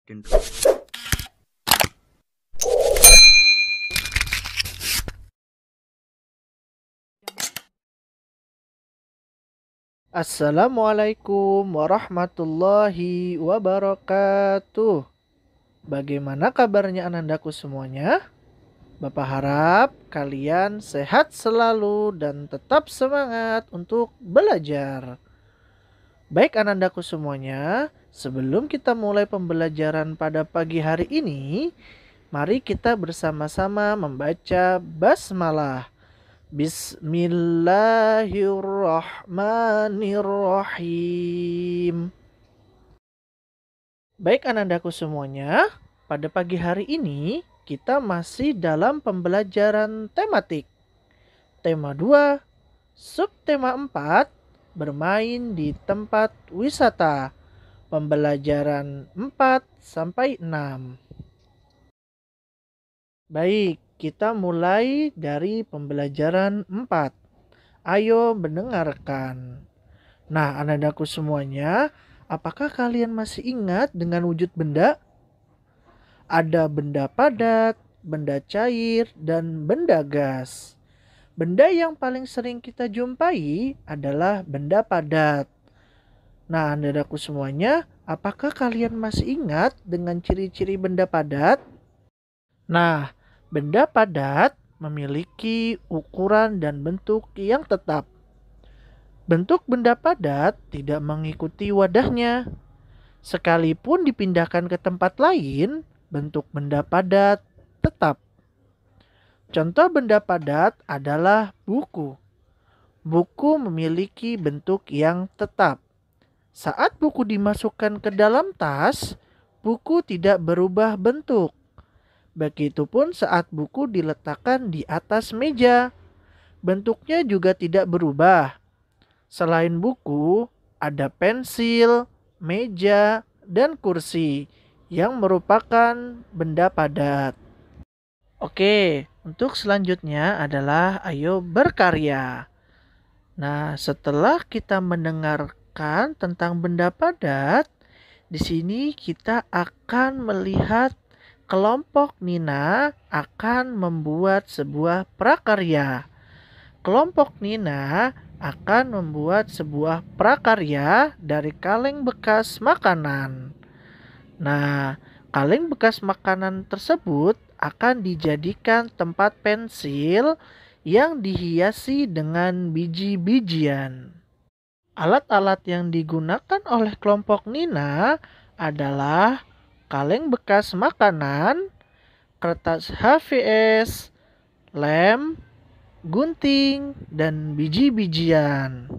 Dentro. Assalamualaikum warahmatullahi wabarakatuh. Bagaimana kabarnya anandaku semuanya? Bapak harap kalian sehat selalu dan tetap semangat untuk belajar. Baik anandaku semuanya, sebelum kita mulai pembelajaran pada pagi hari ini, mari kita bersama-sama membaca basmalah. Bismillahirrahmanirrahim. Baik anandaku semuanya, pada pagi hari ini kita masih dalam pembelajaran tematik. Tema 2, subtema 4, bermain di tempat wisata. Pembelajaran 4 sampai 6. Baik, kita mulai dari pembelajaran 4. Ayo mendengarkan. Nah, anandaku semuanya, apakah kalian masih ingat dengan wujud benda? Ada benda padat, benda cair, dan benda gas. Benda yang paling sering kita jumpai adalah benda padat. Nah, anandaku semuanya, apakah kalian masih ingat dengan ciri-ciri benda padat? Nah, benda padat memiliki ukuran dan bentuk yang tetap. Bentuk benda padat tidak mengikuti wadahnya. Sekalipun dipindahkan ke tempat lain, bentuk benda padat tetap. Contoh benda padat adalah buku. Buku memiliki bentuk yang tetap. Saat buku dimasukkan ke dalam tas, buku tidak berubah bentuk. Begitupun saat buku diletakkan di atas meja, bentuknya juga tidak berubah. Selain buku, ada pensil, meja, dan kursi yang merupakan benda padat. Oke, untuk selanjutnya adalah ayo berkarya. Nah, setelah kita mendengarkan tentang benda padat, di sini kita akan melihat kelompok Nina akan membuat sebuah prakarya. Kelompok Nina akan membuat sebuah prakarya dari kaleng bekas makanan. Nah, kaleng bekas makanan tersebut akan dijadikan tempat pensil yang dihiasi dengan biji-bijian. Alat-alat yang digunakan oleh kelompok Nina adalah kaleng bekas makanan, kertas HVS, lem, gunting, dan biji-bijian.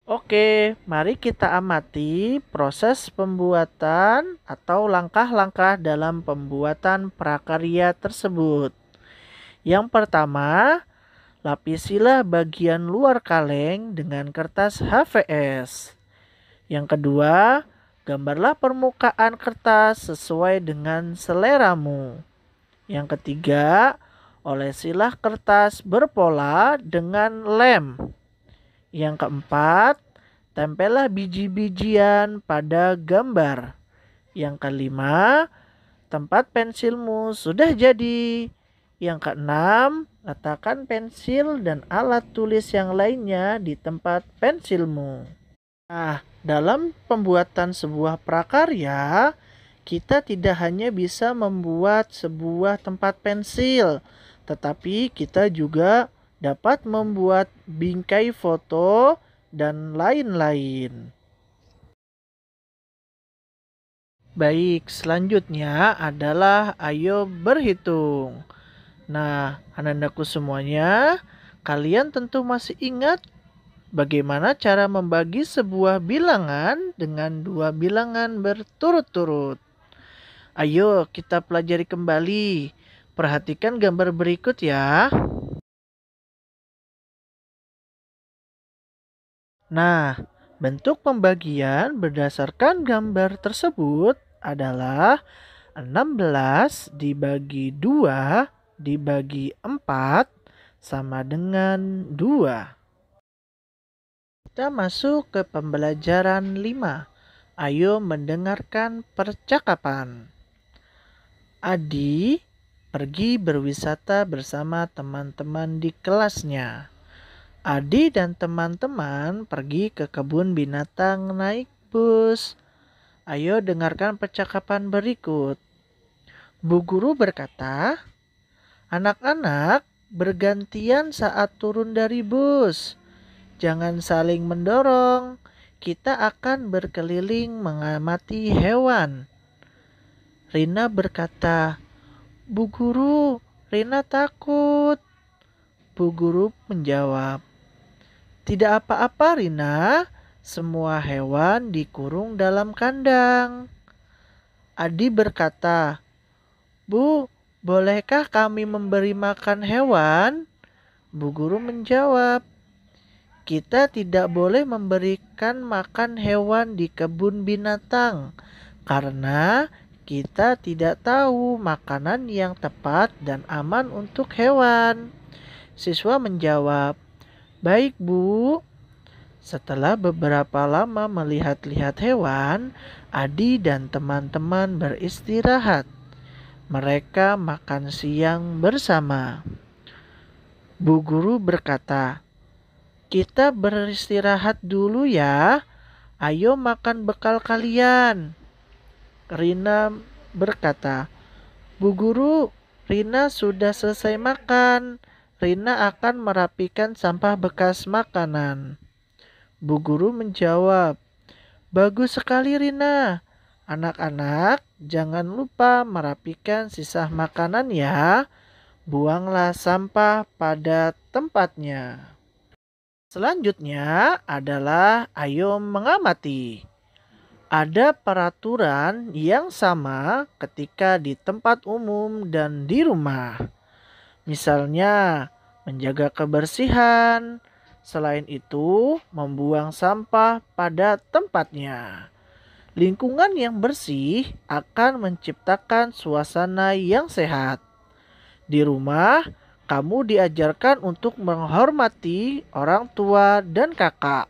Oke, mari kita amati proses pembuatan atau langkah-langkah dalam pembuatan prakarya tersebut. Yang pertama, lapisilah bagian luar kaleng dengan kertas HVS. Yang kedua, gambarlah permukaan kertas sesuai dengan seleramu. Yang ketiga, olesilah kertas berpola dengan lem. Yang keempat, tempellah biji-bijian pada gambar. Yang kelima, tempat pensilmu sudah jadi. Yang keenam, letakkan pensil dan alat tulis yang lainnya di tempat pensilmu. Nah, dalam pembuatan sebuah prakarya, kita tidak hanya bisa membuat sebuah tempat pensil, tetapi kita juga dapat membuat bingkai foto dan lain-lain. Baik, selanjutnya adalah ayo berhitung. Nah, anak-anakku semuanya, kalian tentu masih ingat bagaimana cara membagi sebuah bilangan dengan dua bilangan berturut-turut. Ayo kita pelajari kembali. Perhatikan gambar berikut ya. Nah, bentuk pembagian berdasarkan gambar tersebut adalah 16 dibagi 2 dibagi 4 sama dengan 2. Kita masuk ke pembelajaran 5. Ayo mendengarkan percakapan. Adi pergi berwisata bersama teman-teman di kelasnya. Adi dan teman-teman pergi ke kebun binatang naik bus. Ayo dengarkan percakapan berikut. Bu guru berkata, "Anak-anak bergantian saat turun dari bus. Jangan saling mendorong. Kita akan berkeliling mengamati hewan." Rina berkata, "Bu guru, Rina takut." Bu guru menjawab, "Tidak apa-apa Rina, semua hewan dikurung dalam kandang." Adi berkata, "Bu, bolehkah kami memberi makan hewan?" Bu guru menjawab, "Kita tidak boleh memberikan makan hewan di kebun binatang karena kita tidak tahu makanan yang tepat dan aman untuk hewan." Siswa menjawab, "Baik, Bu." Setelah beberapa lama melihat-lihat hewan, Adi dan teman-teman beristirahat. Mereka makan siang bersama. Bu guru berkata, "Kita beristirahat dulu ya. Ayo makan bekal kalian." Rina berkata, "Bu guru, Rina sudah selesai makan. Rina akan merapikan sampah bekas makanan." Bu guru menjawab, "Bagus sekali Rina. Anak-anak, jangan lupa merapikan sisa makanan ya. Buanglah sampah pada tempatnya." Selanjutnya adalah ayo mengamati. Ada peraturan yang sama ketika di tempat umum dan di rumah. Misalnya, menjaga kebersihan. Selain itu, membuang sampah pada tempatnya. Lingkungan yang bersih akan menciptakan suasana yang sehat. Di rumah, kamu diajarkan untuk menghormati orang tua dan kakak.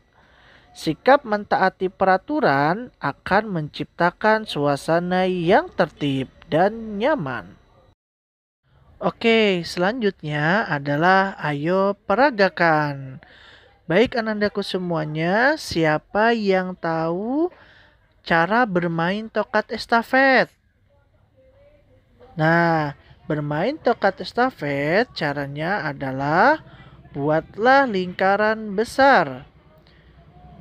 Sikap mentaati peraturan akan menciptakan suasana yang tertib dan nyaman. Oke, selanjutnya adalah ayo peragakan. Baik anandaku semuanya, siapa yang tahu cara bermain tokat estafet? Nah, bermain tokat estafet caranya adalah buatlah lingkaran besar.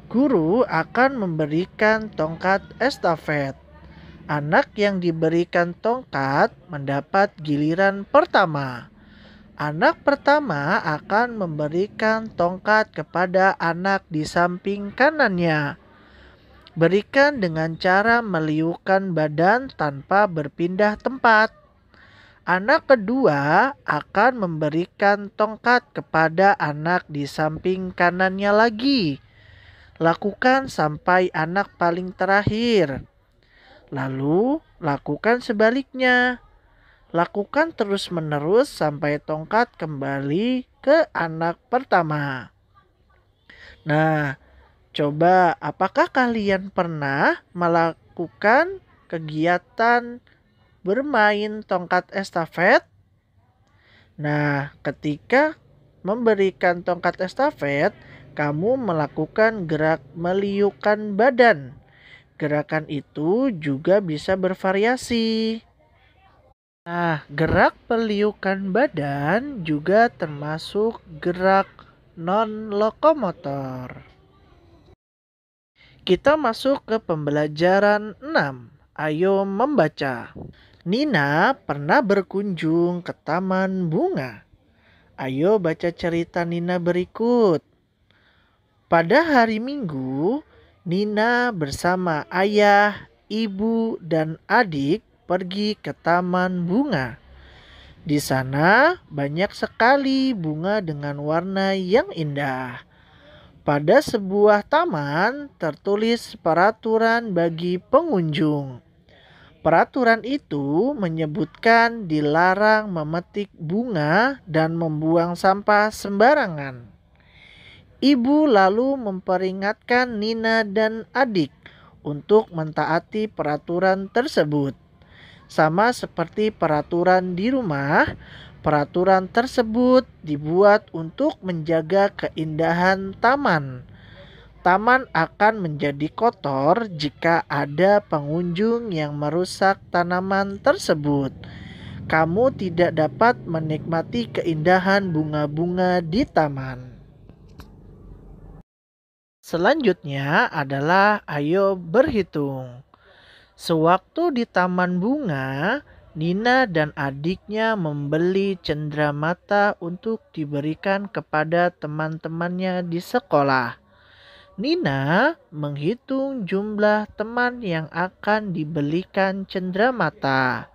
Guru akan memberikan tongkat estafet. Anak yang diberikan tongkat mendapat giliran pertama. Anak pertama akan memberikan tongkat kepada anak di samping kanannya. Berikan dengan cara meliukkan badan tanpa berpindah tempat. Anak kedua akan memberikan tongkat kepada anak di samping kanannya lagi. Lakukan sampai anak paling terakhir. Lalu, lakukan sebaliknya. Lakukan terus-menerus sampai tongkat kembali ke anak pertama. Nah, coba apakah kalian pernah melakukan kegiatan bermain tongkat estafet? Nah, ketika memberikan tongkat estafet, kamu melakukan gerak meliukkan badan. Gerakan itu juga bisa bervariasi. Nah, gerak peliukan badan juga termasuk gerak non-lokomotor. Kita masuk ke pembelajaran 6. Ayo membaca. Nina pernah berkunjung ke taman bunga. Ayo baca cerita Nina berikut. Pada hari Minggu, Nina bersama ayah, ibu, dan adik pergi ke taman bunga. Di sana banyak sekali bunga dengan warna yang indah. Pada sebuah taman tertulis peraturan bagi pengunjung. Peraturan itu menyebutkan dilarang memetik bunga dan membuang sampah sembarangan. Ibu lalu memperingatkan Nina dan adik untuk mentaati peraturan tersebut. Sama seperti peraturan di rumah, peraturan tersebut dibuat untuk menjaga keindahan taman. Taman akan menjadi kotor jika ada pengunjung yang merusak tanaman tersebut. Kamu tidak dapat menikmati keindahan bunga-bunga di taman. Selanjutnya adalah ayo berhitung. Sewaktu di taman bunga, Nina dan adiknya membeli cenderamata untuk diberikan kepada teman-temannya di sekolah. Nina menghitung jumlah teman yang akan dibelikan cenderamata.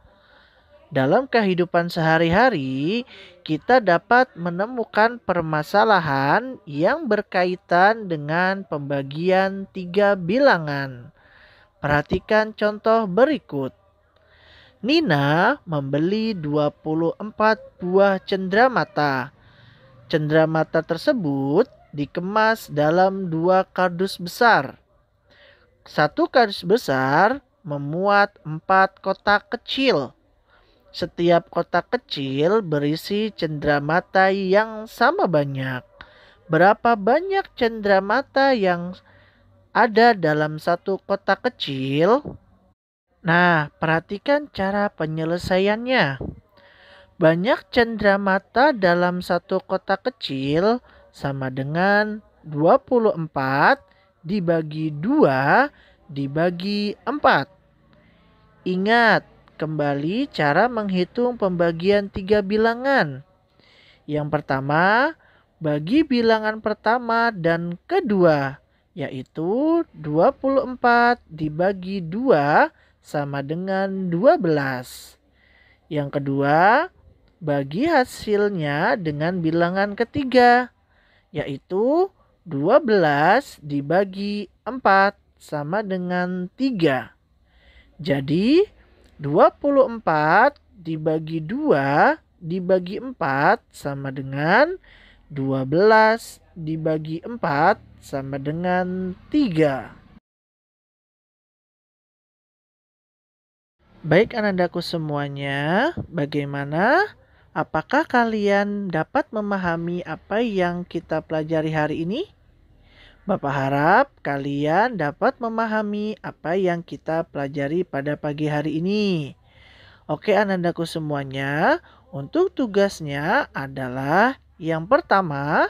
Dalam kehidupan sehari-hari, kita dapat menemukan permasalahan yang berkaitan dengan pembagian tiga bilangan. Perhatikan contoh berikut. Nina membeli 24 buah cenderamata. Cenderamata tersebut dikemas dalam dua kardus besar. Satu kardus besar memuat 4 kotak kecil. Setiap kotak kecil berisi cenderamata yang sama banyak. Berapa banyak cenderamata yang ada dalam satu kotak kecil? Nah, perhatikan cara penyelesaiannya. Banyak cenderamata dalam satu kotak kecil sama dengan 24 dibagi 2 dibagi 4. Ingat, kembali cara menghitung pembagian tiga bilangan. Yang pertama, bagi bilangan pertama dan kedua, yaitu 24 dibagi 2 sama dengan 12. Yang kedua, bagi hasilnya dengan bilangan ketiga, yaitu 12 dibagi 4 sama dengan 3. Jadi, 24 dibagi 2 dibagi 4 sama dengan 12 dibagi 4 sama dengan 3. Baik anandaku semuanya, bagaimana? Apakah kalian dapat memahami apa yang kita pelajari hari ini? Bapak harap kalian dapat memahami apa yang kita pelajari pada pagi hari ini. Oke anandaku semuanya, untuk tugasnya adalah yang pertama,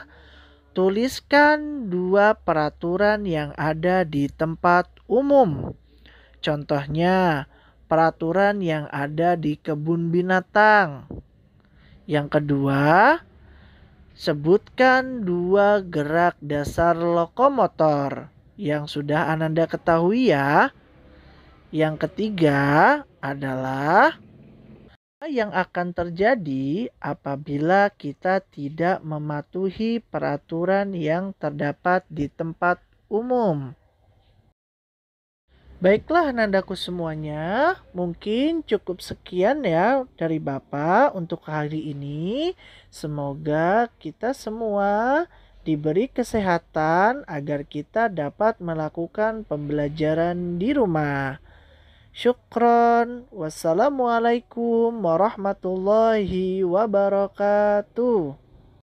tuliskan dua peraturan yang ada di tempat umum. Contohnya, peraturan yang ada di kebun binatang. Yang kedua, sebutkan dua gerak dasar lokomotor yang sudah Ananda ketahui ya. Yang ketiga adalah apa yang akan terjadi apabila kita tidak mematuhi peraturan yang terdapat di tempat umum. Baiklah Nandaku semuanya, mungkin cukup sekian ya dari Bapak untuk hari ini. Semoga kita semua diberi kesehatan agar kita dapat melakukan pembelajaran di rumah. Syukron. Wassalamualaikum warahmatullahi wabarakatuh.